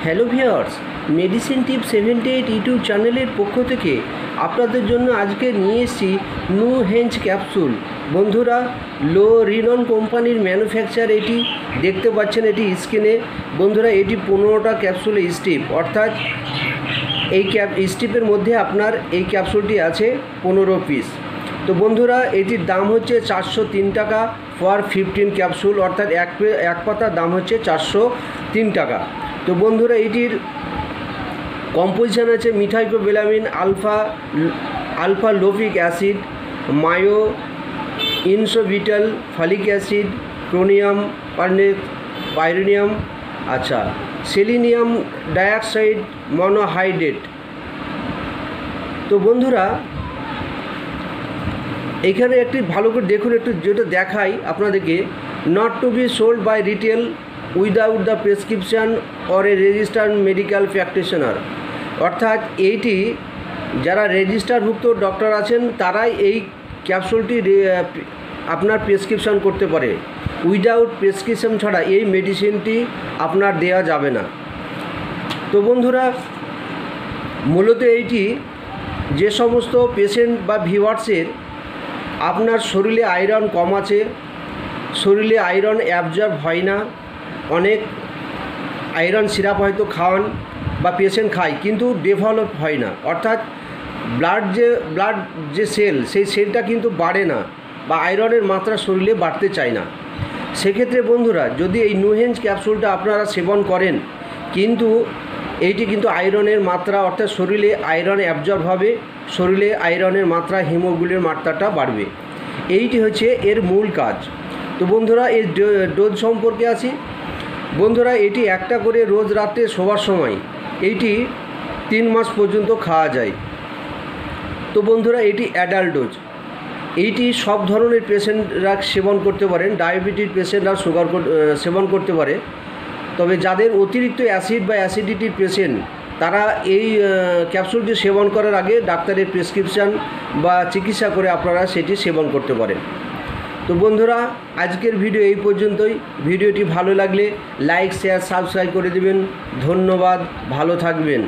Hello viewers, medicine টিপ 78 YouTube চ্যানেলের পক্ষ থেকে আপনাদের জন্য আজকে নিয়ে এসেছি নু হেঞ্চ ক্যাপসুল। বন্ধুরা, লো রিনন কোম্পানির ম্যানুফ্যাকচার এটি দেখতে পাচ্ছেন এটি স্ক্রিনে। বন্ধুরা, এটি 15টা ক্যাপসুলে স্টিপ, অর্থাৎ এই স্টিপের মধ্যে আপনার এই ক্যাপসুলটি আছে 15 পিস। তো বন্ধুরা, এটির দাম হচ্ছে 403 টাকা ফর 15 ক্যাপসুল, অর্থাৎ এক পাতার দাম হচ্ছে 403 টাকা। তো বন্ধুরা, এটির কম্পোজিশন আছে methylcobalamin, alpha lipoic acid, myo inositol, folic acid, chromium পাইরোনিয়াম, সেলিনিয়াম ডাইঅক্সাইড মনোহাইড্রেট। তো বন্ধুরা, এখানে একটি ভালো করে দেখুন, একটু যেটা দেখাই আপনাদেরকে, not to be sold by retail without the prescription or a registered medical practitioner. অর্থাৎ এইটি যারা রেজিস্টারভুক্ত ডক্টর আছেন তারাই এই ক্যাপসুলটি আপনার প্রেসক্রিপশান করতে পারে। উইদাউট প্রেসক্রিপশান ছাড়া এই মেডিসিনটি আপনার দেওয়া যাবে না। তো বন্ধুরা, মূলত এইটি যে সমস্ত পেশেন্ট বা ভিউয়ার্সের আপনার শরীরে আয়রন কম আছে, শরীরে আয়রন অ্যাবজর্ব হয় না, অনেক আয়রন সিরাপ হয়তো খাওয়ান বা পেশেন্ট খায় কিন্তু ডেভেলপ হয় না, অর্থাৎ ব্লাড যে সেল, সেই সেলটা কিন্তু বাড়ে না বা আয়রনের মাত্রা শরীরে বাড়তে চায় না। সেক্ষেত্রে বন্ধুরা, যদি এই নু হেঞ্চ ক্যাপসুলটা আপনারা সেবন করেন, কিন্তু এইটি কিন্তু আয়রনের মাত্রা, অর্থাৎ শরীরে আয়রন অ্যাবজর্ব হবে, শরীরে আয়রনের মাত্রা, হিমোগ্লোবিনের মাত্রাটা বাড়বে। এইটি হচ্ছে এর মূল কাজ। তো বন্ধুরা, এর ডোজ সম্পর্কে আসি। বন্ধুরা, এটি একটা করে রোজ রাতে শোবার সময় এইটি 3 মাস পর্যন্ত খাওয়া যায়। তো বন্ধুরা, এটি অ্যাডাল্ট ডোজ। এইটি সব ধরনের পেশেন্টরা সেবন করতে পারেন, ডায়াবেটিস পেশেন্টরা সেবন করতে পারে। তবে যাদের অতিরিক্ত অ্যাসিড বা অ্যাসিডিটির পেশেন্ট, তারা এই ক্যাপসুলটি সেবন করার আগে ডাক্তারের প্রেসক্রিপশান বা চিকিৎসা করে আপনারা সেটি সেবন করতে পারেন। তো বন্ধুরা, আজকের ভিডিও এই পর্যন্তই। ভিডিওটি ভালো লাগলে লাইক, শেয়ার, সাবস্ক্রাইব করে দেবেন। ধন্যবাদ, ভালো থাকবেন।